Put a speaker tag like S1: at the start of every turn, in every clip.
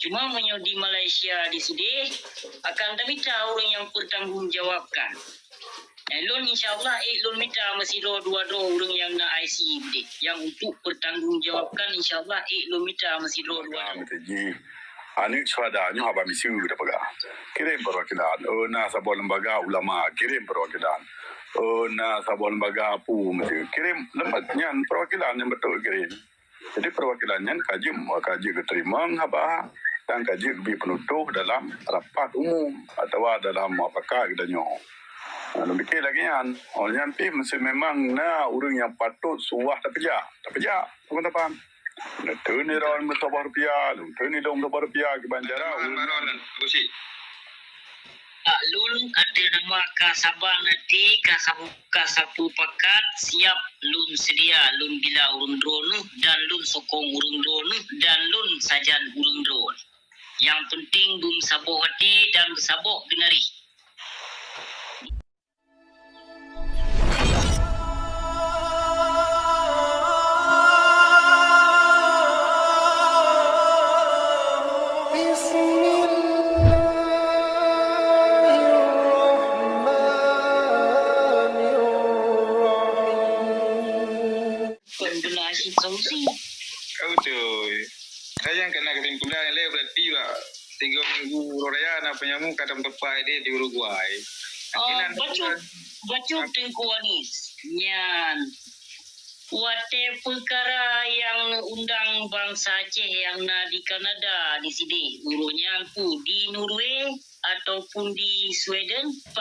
S1: Cuma di Malaysia di sini akan minta orang yang bertanggungjawabkan. Lon insyaAllah lon minta masih dua orang yang na IC yang untuk bertanggungjawabkan insyaAllah lon minta masih dua.
S2: Anik swada nyo haba misiu kita paga. Kirim perwakilan. Na sebuah lembaga ulama kirim perwakilan. Na sebuah lembaga apu mesti kirim lembagnya perwakilan yang betul kirim. Jadi perwakilannya kaji keterima haba dan kaji lebih penutup dalam rapat umum atau dalam apakah kita nyo. Demikian lagi kan. Orang pi mesti memang na urang yang patut suah terpeja, teman-teman. Tuni ron bersabar rupiah, tuni dong bersabar rupiah ke Banjara.
S3: Maron, Gusi.
S1: Lun ada nama kasabang nanti kasapu pakat siap lun sedia lun bila urung drone dan lun sokong urung drone dan lun sajan urung drone. Yang penting bum saboh hati dan saboh denari. Solusi.
S3: Betul. Saya yang kena kesimpulan yang berarti lah 3 minggu raya nak penyamu kadang tepai dia di Uruguay.
S1: Baca Tengku Anis. Nyan. Wate perkara yang undang bangsa Aceh yang na di Kanada di sini. Urunya ku di Norway ataupun di Sweden 4.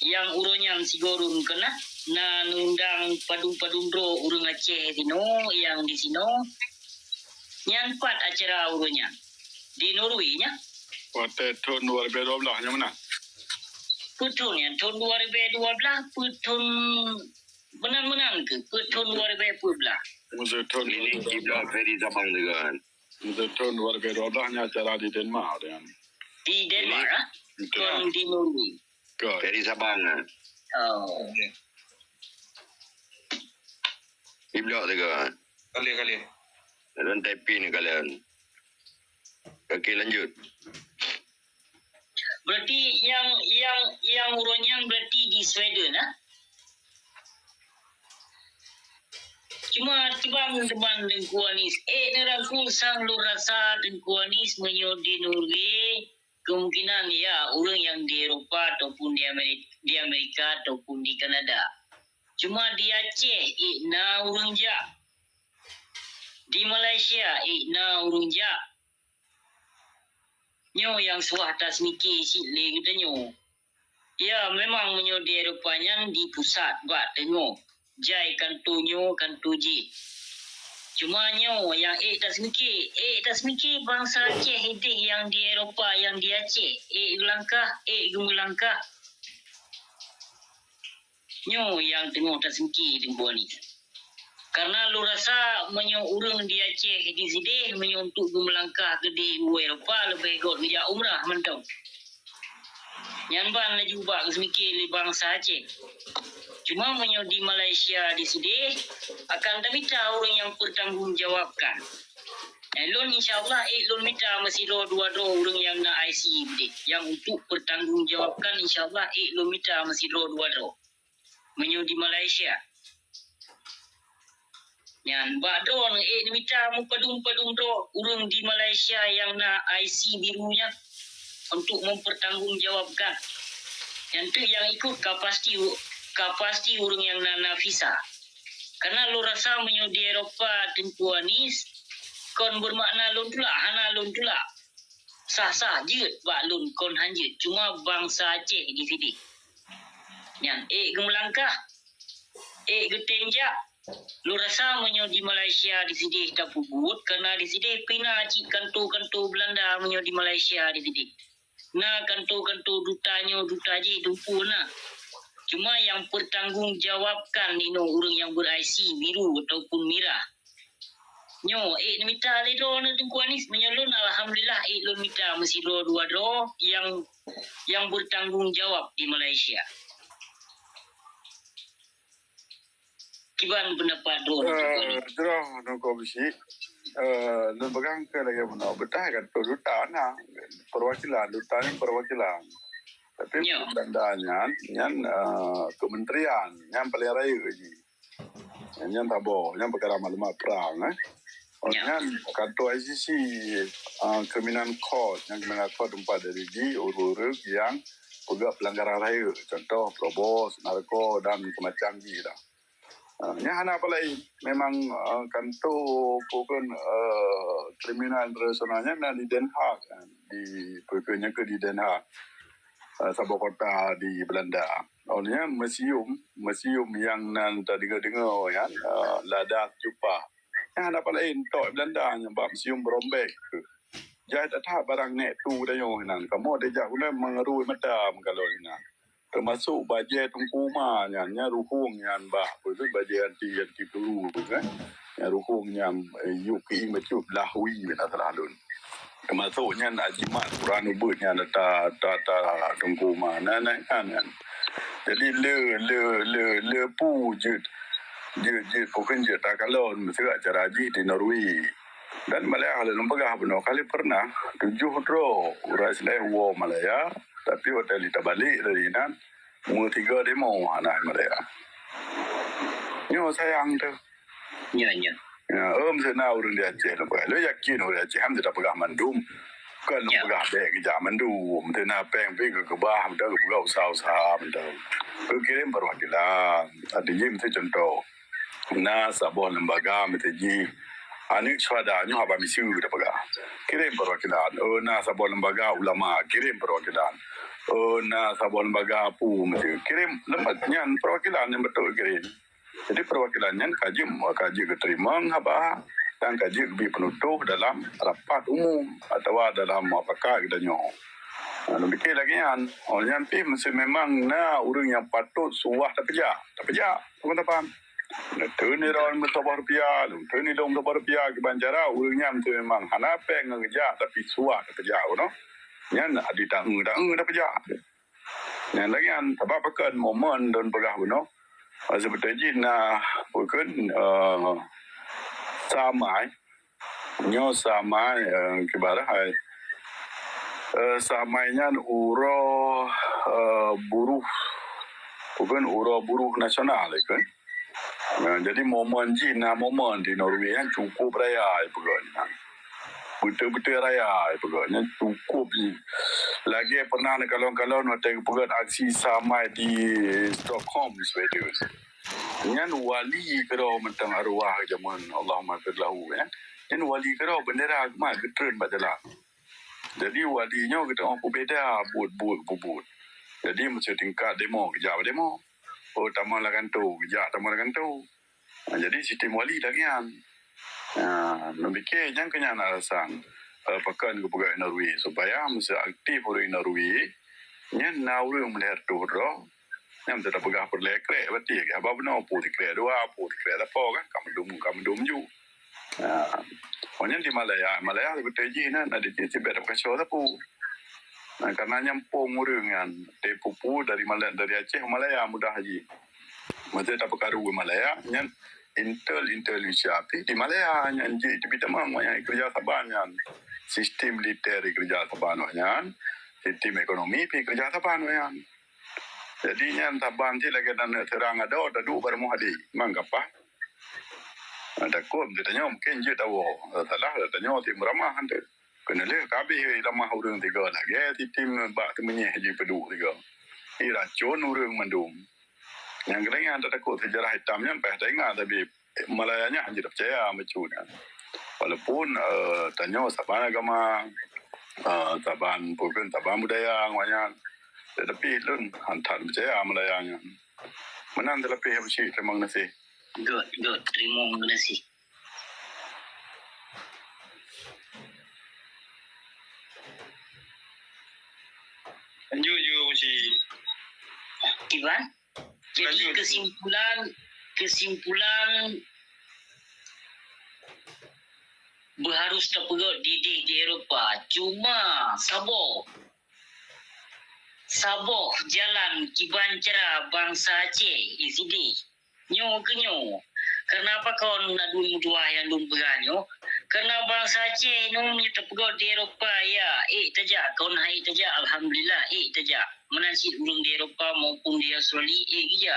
S1: Yang urunya sigorun kena na nundang padung-padungro urang Aceh dino yang di sino nyan 4 acara urunya di Norway nya
S2: Wate tahun 2012 nya mana?
S1: Putun yang tahun 2012 putun menang ke putun 2012
S2: Masa tahun
S4: ini kiblat Ferry Sabang dengan.
S2: Masa tahun 2012 nya acara di Denmark dengan.
S1: di Denmark kon di Norway
S4: Ferry Sabang.
S1: oh
S4: Kiblat dengan.
S3: Kali.
S4: Dan tapi ni kalian. Okey lanjut.
S1: berarti yang urunya berarti di Sweden Cuma teman-teman Tengku Anis nerangku sang lu rasa Tengku Anis di Norway kemungkinan ya orang yang di Eropah ataupun di Amerika ataupun di Kanada. Cuma di Aceh na urang ja. Di Malaysia na urang ja. Nyo yang suah atas miki le kita nyo. Ya memang menyo di Eropahnya di pusat buat tengok. Jai kantunyo kantuji. Cuma nyo yang tas miki bangsa Aceh yang di Eropah yang di Aceh Gumulangkah nyo yang tengok tas miki tengok ni. Karena lu rasa menyo urang di Aceh di sini menyo untuk Gumulangkah ke di Eropah lebih god kerja umrah mentau. Yang ban la juga semiki li bangsa Aceh. Cuma menyo di Malaysia di sini akan minta orang yang bertanggungjawabkan. Lon insyaAllah lon minta masih dua orang yang na IC yang untuk bertanggungjawabkan insyaAllah lon minta masih dua menyo di Malaysia. Yang badon minta mu padung do urang di Malaysia yang na IC birunya untuk mempertanggungjawabkan. Yang tu yang ikut kapasti urang yang na visa. Karena lu rasa menyo di Eropah Tengku Anis kon bermakna lun tula hana lun tula. Sah je bak lun kon hanjit cuma bangsa Aceh di sini. Yang Gemulangkah getenja lu rasa menyo di Malaysia di sini kita pubut karena di sini pina cik kantu Belanda menyo di Malaysia di sini. Na kantu duta je dumpu na. Cuma yang bertanggungjawabkan urang yang ber-IC biru ataupun merah. Nyo minta le do na Tengku Anis menyalun alhamdulillah lon minta mesti dua yang bertanggungjawab di Malaysia. Kiban pendapat do Tengku Anis.
S2: Terang nak kau bisi. lembaga ke lagi mana betul kan dutaan perwakilan tapi
S1: Ya.
S2: tandanya yang kementerian yang paling raya lagi yang tabo yang perkara maklumat perang
S1: Ya.
S2: yang kantor ICC Criminal Court tempat dari di urut yang juga pelanggaran raya contoh probos narko dan semacam gitu. Yang anak apa lain memang kantor bukan kriminal internasionalnya di Den Haag di pokoknya ke di Den Haag sebuah kota di Belanda. Olehnya museum yang nanti dengar ya Lada Cupa. Yang anak apa lain tok Belanda yang museum berombek. Jadi tak barang net tu dah yang nan. Kamu ada jak guna mengerui macam kalau ini. Termasuk bajet hukuman yang ruhung yang betul bajet anti peluru kan yang ruhung yang yuki macam lahwi benda terlalu termasuknya ajimat Quran ubudnya ta hukuman kan jadi le pu je bukan je tak kalau mesti acara haji di Norway dan Malaya kalau lembaga benar kali pernah 7 dro uras lewo Malaya tapi hotel kita balik dari nan mu 3 demo anak Malaya. Nyo sayang tu.
S1: Ya.
S2: Ya, sena urang dia Aceh lembaga. Lo yakin urang Aceh ham tidak pegang mandum. Kan lembaga dek kerja mandum. Tena peng pergi ke bah, dah ke pegang usaha-usaha dah. Kirim perwakilan. Ada je mesti contoh. Sabah lembaga mesti anik swadanya apa misi kita pegang. Kirim perwakilan. Sabah lembaga ulama kirim perwakilan. Sabah lembaga apu mesti kirim lembaganya perwakilan yang betul kirim. Jadi perwakilannya kaji keterima apa dan kaji lebih penutup dalam rapat umum atau dalam apakah kita nyo. Lebih lagi kan, orang yang mesti memang orang yang patut suah terpejak, teman-teman. Tuni ron bersabar rupiah, tuni dong bersabar rupiah ke banjara, orangnya mesti memang hanape ngejak tapi suah terpejak, no. Yang adi tang terpejak. Yang lagi kan, apa kan momen dan pegah, no. Sebetulnya bukan samai kibarah samainya buruh bukan buruh nasional kan. Jadi momen di Norway yang cukup raya bukan. Betul-betul raya bukan cukup lagi pernah kalau nanti bukan aksi samai di Stockholm Sweden. Yang wali kerana mentang arwah zaman Allahumma firlahu ya. Yang wali kerana bendera agama getren bacalah. Jadi walinya kita orang berbeza but. Jadi mesti tingkat demo kejap demo. Tambah lagan tu, kejap tambah lagan tu. Jadi sistem wali lagi kan. Memikir yang kenyang alasan pekan ke pegawai Norway supaya mesti aktif orang Norway. Yang orang melihat tu roh. Yang tidak pegah perlekrek berarti apa benar putih krek dua putih krek apa kan kamu dum ju. Orang di Malaya betul je ada di Tibet apa show tapu. Karena nyampung orang kan pupu dari Aceh Malaya mudah haji. Macam tak perkaru Malaya yang Indonesia di Malaya yang di bidang yang kerja saban yang sistem militer kerja saban yang sistem ekonomi kerja saban yang. Jadi yang taban ti lagi dan terang ada dua bermu hadi manggapa. Ada kom ditanya mungkin je tahu salah tanya tim ramah hantu. Kena le kabi ramah urang tiga lagi tim bak temenye haji pedu tiga. Racun urang mandum. Yang kedua ada takut sejarah hitamnya peh tengah tapi Malayanya hanya percaya macam walaupun tanya saban agama taban bukan taban budaya banyak. Tetapi lun hantar percaya Malayanya. Mana terlebih bersih terima kasih.
S1: Good. Terima kasih.
S3: Jujur mesti.
S1: Iban. Jadi kesimpulan berharus terpegot di Eropah. Cuma Sabok jalan kibancara bangsa Aceh isidi. Nyo. Kenapa kau nak dua yang belum beranyo? Kerana bangsa Aceh nu terpegot di Eropah ya, tajak kau nak tajak alhamdulillah tajak. Menansit urang di Eropah maupun di Australia gija.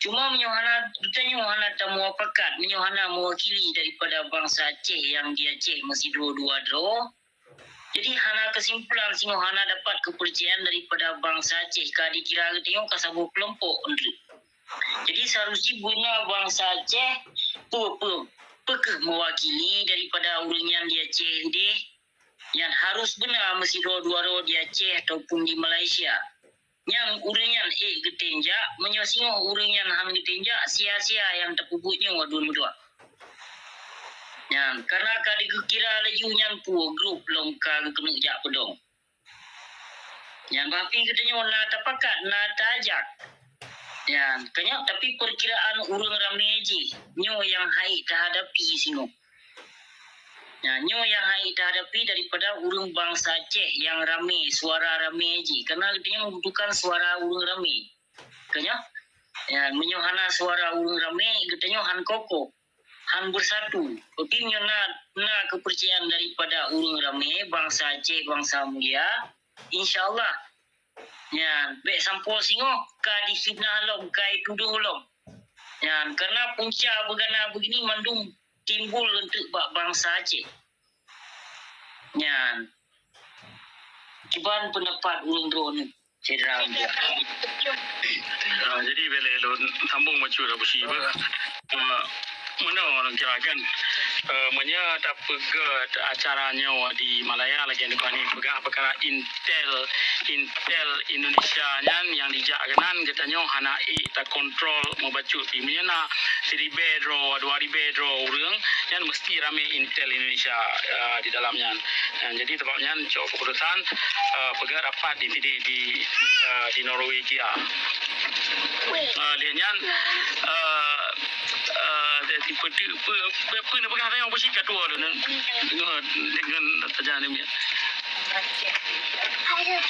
S1: Cuma menyohana ditanya hana tamu apakat, menyohana mewakili daripada bangsa Aceh yang di Aceh masih dua-dua draw. Jadi hana kesimpulan singo hana dapat kepercayaan daripada bangsa Aceh ka dikira tengok ka sabu kelompok untuk. Jadi seharusnya guna bangsa Aceh pekeh mewakili daripada urang yang di Aceh ini yang harus benar mesti dua-dua di Aceh ataupun di Malaysia. Yang urang yang getenjak menyosingo urang yang ham getenjak sia-sia yang terpubutnya wadun-wadun. Yang karena kali kira laju yang pu grup longkang kena jak pedong. Yang bapi katanya nak tapakat nak tajak. Ya, kanya tapi perkiraan urang ramai je. Nyo yang hai terhadapi singo. Ya, nyo yang hai terhadapi daripada urang bangsa Aceh yang ramai, suara ramai je. Karena dia membutuhkan suara urang ramai. Kanya ya, menyohana suara urang ramai katanya han kokoh. Han bersatu. Tapi nyo nak kepercayaan daripada urang ramai bangsa Aceh, bangsa mulia. InsyaAllah ya, baik sampo singo ka difitnah long, ka tuduh long. Ya, karena punca begana begini mandung timbul untuk bangsa Aceh. Ya, cuba pendapat urang drone cedera.
S5: Jadi bila lo sambung macam apa sih? Mana orang kirakan menya tak pegat acaranya di Malaya lagi ni kan ni pegat perkara Intel Indonesia yang dijakkan katanya hana tak kontrol membaca di mana di bedro 2000 bedro urang yang mesti ramai Intel Indonesia di dalamnya. Jadi sebabnya cok keputusan pegat rapat di Norwegia. Dia nyan seperti apa nak pegang yang bersih kedua dengan terjadi ni.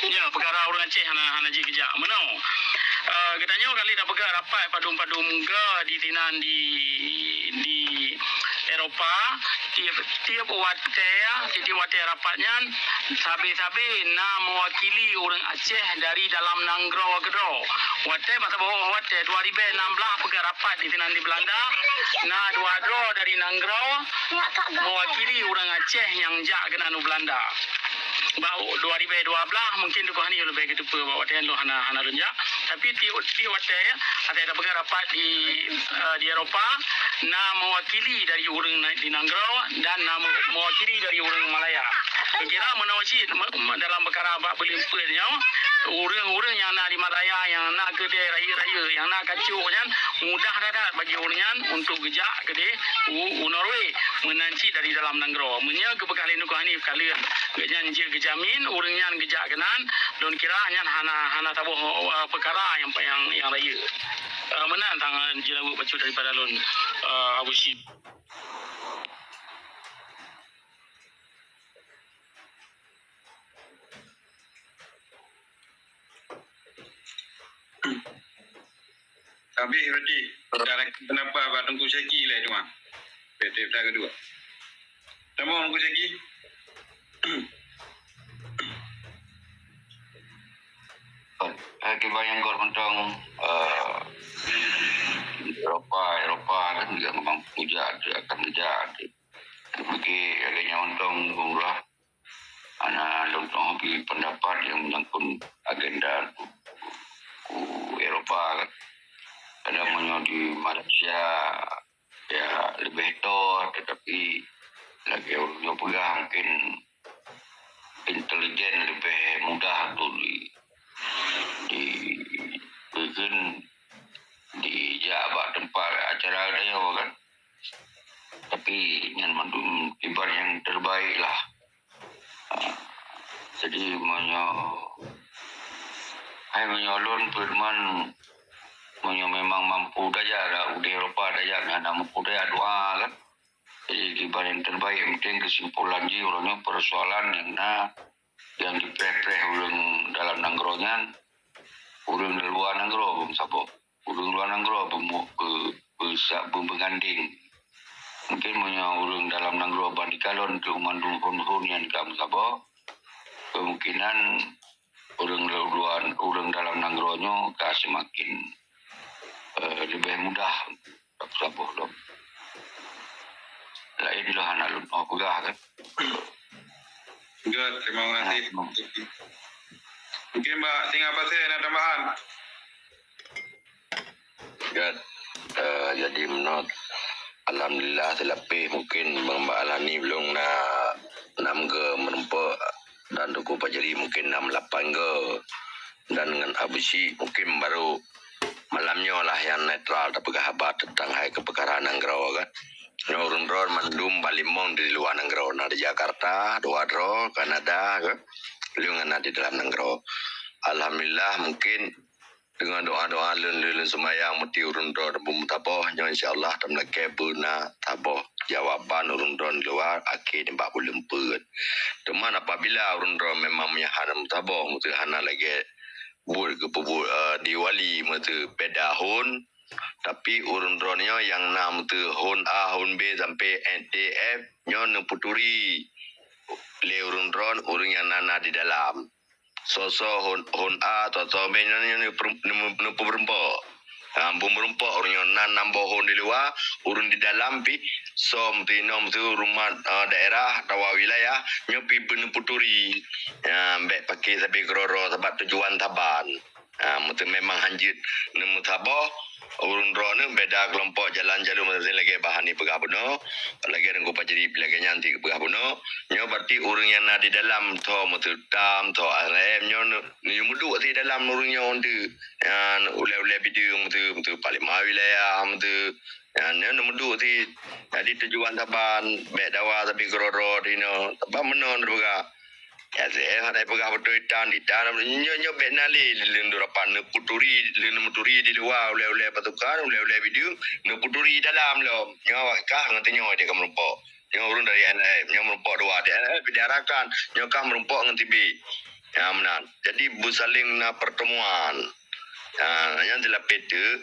S5: Ya, perkara orang Aceh hana ji kerja. Mana? Katanya kali dah pegang rapat padum ke di tinan di Eropah tiap water rapatnya sabi-sabi nak mewakili orang Aceh dari dalam Nanggro Gedro. Water masa bawa water 2016 pegang rapat di tinan di Belanda. Nah dua dro dari Nanggro mewakili orang Aceh yang jak kena nu Belanda. Bau 2012 mungkin tu kau ni lebih gitu bawa water lo hana renjak. Tapi tiap water ada pegang rapat di Eropah. Nak mewakili dari orang di Nanggro dan nak mewakili dari orang Malaya. Kira menawasi dalam perkara berlimpahnya orang-orang yang nak di Malaya yang nak ke raya yang nak kacau kan mudah dah bagi orang untuk gejak ke Norway menanci dari dalam Nanggro. Menya kebekali nuku hani kali janji kejamin orang yang gejak kenan don kira hana tahu perkara yang raya. Mana tangan jilawu baca daripada lon Abu Syib.
S3: Tapi berarti kenapa Abang Tengku Syaki lah cuma PTA kedua. Sama Tengku Syaki.
S4: Kita bayang kau tentang Eropah kan juga memang puja akan jadi. Bagi adanya untung gumrah anak lontong hobi pendapat yang menyangkut agenda Eropah kan. Ada di Malaysia ya lebih hebat tetapi lagi orang pegang mungkin intelijen lebih mudah untuk bikin di jabat tempat acara dia kan. Tapi yang mandum ibar yang terbaik lah. Jadi menyolon firman memang mampu daya lah di Eropah daya ada mampu daya doa kan. Jadi ibar yang terbaik mungkin kesimpulan je orangnya persoalan yang dipreh-preh orang dalam Nanggronya orang di luar Nanggro belum sabuk orang luar Nanggro bisa berganding mungkin orang dalam Nanggro berbanding kalon ke umandung hon yang kamu sabo kemungkinan orang dalam nangronyo semakin lebih mudah sabo lo lain lo hanalun pegah kan.
S3: Good, terima kasih. Mungkin Mbak tinggal apa saya nak tambahan?
S6: Jadi menurut alhamdulillah selapih mungkin Bang Mbak Alani belum nak 6 ke merempak dan Duku Pajeri mungkin 6-8 ke dan dengan Abu Syih mungkin baru malamnya lah yang netral tapi kabar tentang hai keperkaraan Anggrau kan. Urun drone mandum balimong di luar Nanggro, nah di Jakarta, 2 draw, Kanada, ke, liungan di dalam Nanggro. Alhamdulillah mungkin dengan doa-doa lun semayang mesti urun drone bum taboh, insyaallah tam lagi buna taboh jawaban urun drone luar akhir 44. Teman apabila urun drone memang menyahan taboh, mesti hana lagi bul ke diwali mesti pedahun. Tapi urun dronnya yang nam tu hon A, hon B sampai NDF nyo neputuri le urun drone urun yang nana di dalam. So hon A atau B nyo berempok. Berempok urun yang nambah hon di luar, urun di dalam pi som tu nom tu rumah daerah tawa wilayah nyo pi beneputuri. Mbek pakai sampai groro sebab tujuan taban. Mutu memang hanjit nemu taboh urun drone beda kelompok jalan jalur mesti lagi bahan ni pegah buno lagi renggu pajeri lagi nyanti pegah buno nyo berarti urun yang ada di dalam to mutu tam to arem nyo ni mudu di dalam urun nyo onde yang ule video mutu paling wilayah mutu yang mudu di jadi tujuan taban bek dawa tapi groro dino apa menon pegah. Ya saya ada pegah betul itan nyo benali lindurapan puturi di luar ule patukan ule video no puturi dalam lo nyo kah nganti nyo dia merempok nyo urun dari NF nyo merempok dua dia bidarakan nyo kah merempok nganti B ya menan jadi bu saling na pertemuan yang telah pete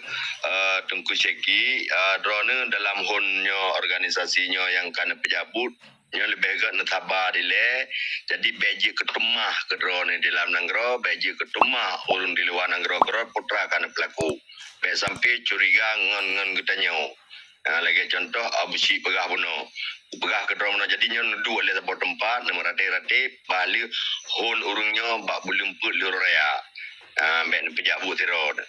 S6: Tengku Syeki drone dalam honnya organisasinya yang kana pejabat yang lebih agak netaba dile jadi beji ketumah ke drone di dalam Nanggro beji ketumah urun di luar Nanggro putra kana pelaku be sampai curiga ngan getanyo lagi contoh Abu Syih pegah buno pegah ke drone jadi nyo dua le sebab tempat nama rate bali hon urungnya bak belum put lur raya be pejabat tirod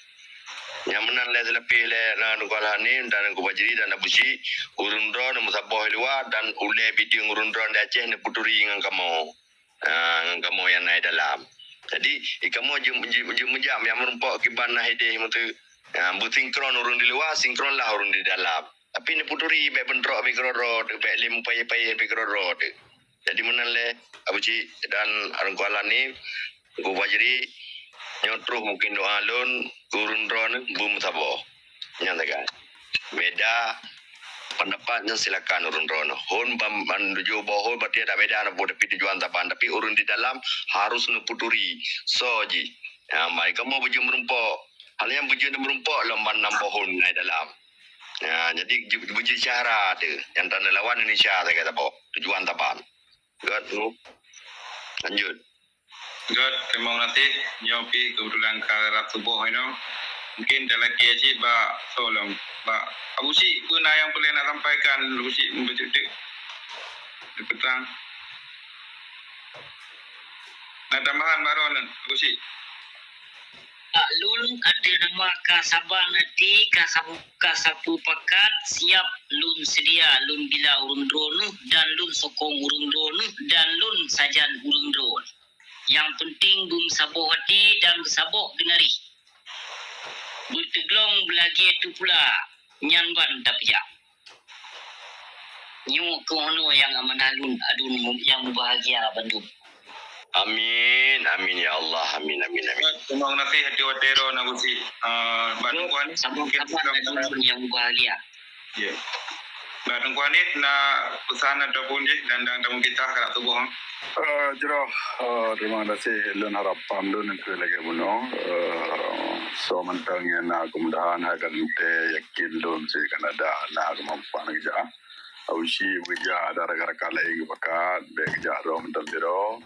S6: yang menan le lebih le na nukalah ni dan ku bajiri dan Abu Syih urun drone musabah luar dan ule video urun drone di Aceh ni puturi dengan kamu yang naik dalam jadi kamu jam yang merempok kiban nah ide mutu bu sinkron urun di luar sinkron lah urun di dalam tapi ni puturi be bentrok be groro be lim pai be groro jadi menan le Abu Syih dan nukalah ni ku bajiri nyotruh mungkin doa lun urun drone bum sabo nyatakan beda pendapatnya silakan urun drone hon menuju bohol berarti ada beda nak buat tujuan tapan tapi urun di dalam harus nuputuri soji mereka mau buju merempok halnya buju merempok lomban nambah hon naik dalam jadi buju syarat yang tanda lawan Indonesia saya kata boh tujuan tapan lanjut.
S3: Good, terima kasih. Nyopi kebetulan karat subuh ini. Mungkin dalam kiasi Pak tolong Pak Abu Syih pun yang boleh nak sampaikan Abu Syih membaca petang. Nak tambahan baron Abu Syih.
S1: Lun ada nama Kasabang nanti Kasapu pakat siap lun sedia lun bila urun drone dan lun sokong urun drone dan lun sajan urun drone. Yang penting bum saboh hati dan saboh genari. Berteglong belagi itu pula nyanban tapja. Nyu kono yang amanalun adun yang bahagia Bandung.
S6: Amin ya Allah amin.
S3: Terima kasih hati watero Abu Syih. Bandung kuan
S1: mungkin yang bahagia.
S3: Ya. Bandung kuan na pesan ataupun dan tamu kita kerak tubuh.
S2: Terima kasih lun harapan lun ke lagi buno so mentangnya na kemudahan akan te yakin lun si Kanada na kemampuan kerja Ausi wija ada raga-raga lagi bakat bekerja rom dan biro.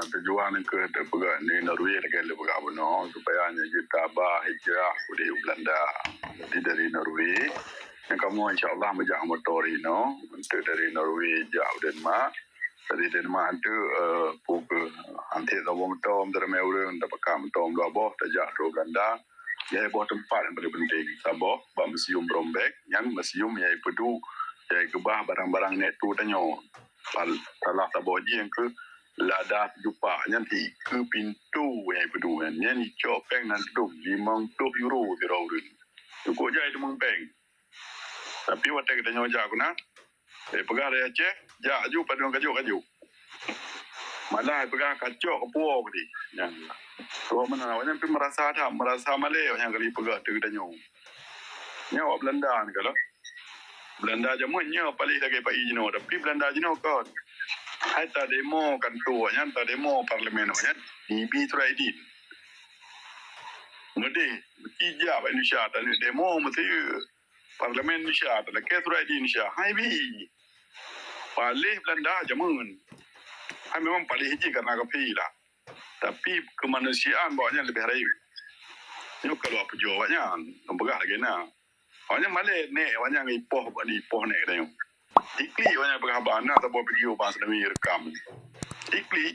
S2: Tujuan ke terpegang ni Norway dekat lepega bono supaya kita bah hijrah di Belanda di dari Norway. Yang kamu insyaAllah majak motor ino untuk dari Norway jauh Denmark. Dari Denmark tu pukul anti lawang tom dari Melbourne dapat kam tom laboh terjak di Belanda. Ia buat tempat yang paling penting. Sabah, bah museum Brombek, yang museum yang pedu, yang kebah barang-barang net tu tanyo. Salah sabah je yang ke lada jumpa nanti ke pintu yang pedu yang ni copeng nanti tu €50 di rawun. Cukup je itu mengpeng. Tapi waktu kita nyoja aku nak, pegang dia cek, jaju pada orang kajuk. Malah pegang kacau ke puak ni. Yang tu mana awaknya pun merasa malay yang kali pegang tu kita nyong. Nyawa Belanda ni kalau. Belanda jamunya paling lagi Pak Ijino, tapi Belanda jino kau. Hai ta demo kan tuanya, ta demo parlimen nya, DB Traidin. Mudi, ija ba Indonesia dan demo mesti parlimen Indonesia, dan ke Traidin Indonesia. Hai bi. Paling Belanda jamun. Hai memang paling hiji karena kapi lah. Tapi kemanusiaan bawanya lebih rayu. Ini kalau apa jawabnya, nombor lagi na. Awaknya malay ni, awaknya ngipoh ni katanya. Ikli awaknya berhabar nak sebuah video bahasa demi rekam. Ikli,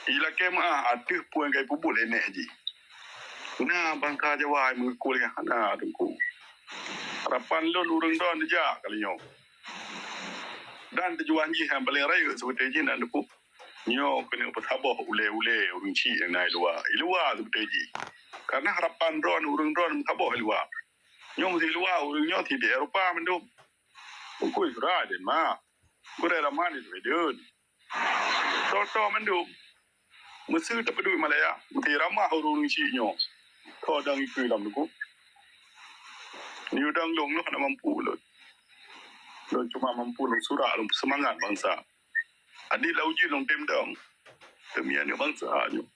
S2: ila kema atuh puan kai pubul enek je. Guna bangka Jawa mengukul yang hana tungku. Harapan lo lurung don dia kalinya. Dan tujuan je yang paling raya seperti je nak tungku. Nyo kena bertabah ule-ule urung ci yang naik luar. Luar seperti je. Karena harapan urung don bertabah luar. Nyo mesti luar urung nyo di Eropah mendung. Kau sudah ada mah, kau dah lama ni video. Toto mendung, mesti tak peduli Malaya, mesti ramah orang Cina. Kau dah ikut dalam tu. Ni udang long lo nak mampu lo. Lo cuma mampu lo surah lo semangat bangsa. Adi lauji long temdang. Demi anak bangsa,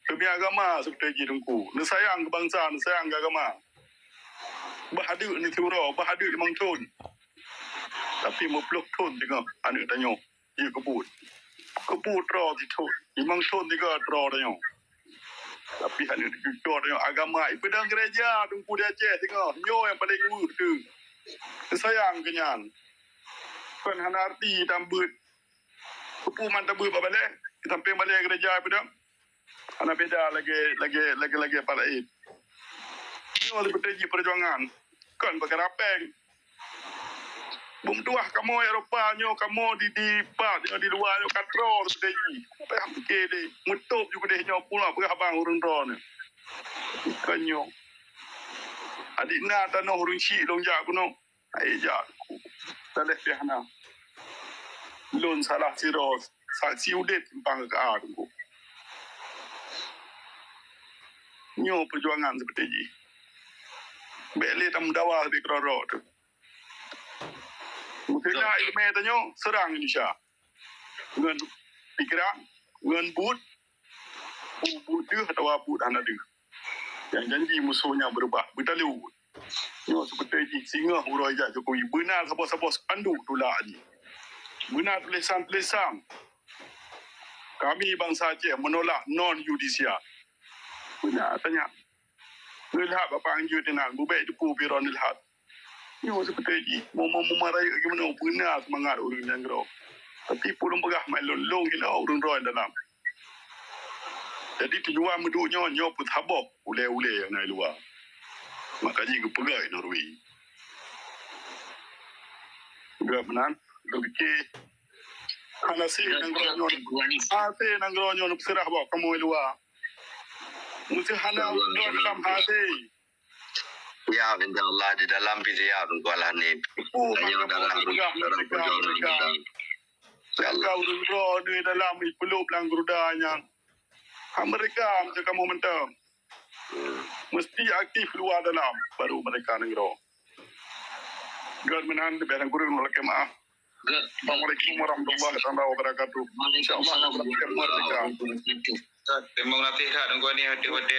S2: demi agama seperti jidungku. Ni sayang ke bangsa, ni sayang ke agama. Bahadur ni surah, bahadur memang ton. Tapi mempeluk ton tengok anak tanya dia kebut draw di ton memang ton juga draw tanya tapi anak draw tanya agama pedang gereja tunggu dia Aceh tengok nyo yang paling urut tu sayang kenyan kan hana arti tambut kepuman tambut apa balik sampai balik gereja pedang hana beda lagi pada id nyo lebih tinggi perjuangan kan perkara peng Bumtuah kamu Eropah nyo kamu di part di luar nyo katro seperti ni. Apa yang kede mutup juga deh nyo pula berabang urang ron. Kanyo. Adik na tanah urang si long jak kuno. Ai jak. Taleh piana. Lon salah siros. Saksi udet timpang ke aku. Nyo perjuangan seperti ni. Bele tam dawa di kroro tu. Mungkin ilmu tanya serang Indonesia. Dengan pikiran, dengan but dia atau but anak dia. Yang janji musuhnya berubah, bertalu. Nyo seperti ini, singa huruf aja Jokowi. Benar siapa-siapa spanduk tolak ni. Benar tulisan-tulisan. Kami bangsa Aceh menolak non-judisia. Benar tanya. Nilhat Bapak Anju tenang, bubaik duku Piron Nilhat. Nyo seperti ini, mau marahi bagaimana benar semangat orang yang gerau. Tapi pulung pegah main long hina orang roy dalam. Jadi tujuan menduknya nyo pun habok ule-ule yang naik luar. Makanya ke pegai Norway. Juga benar, lebih hanasi nangro nyo serah bawa kamu luar. Mesti hana dalam hati.
S6: Ya, insyaAllah di dalam video kuala ni. Yang dalam perjuangan.
S2: Kau dulu di dalam peluk lang gerudanya. Mereka macam kamu mentang. Mesti aktif luar dalam baru mereka negro. God menahan di barang kurun oleh maaf. Assalamualaikum warahmatullahi wabarakatuh. InsyaAllah mereka.
S3: Terima kasih. Tunggu ni hati-hati.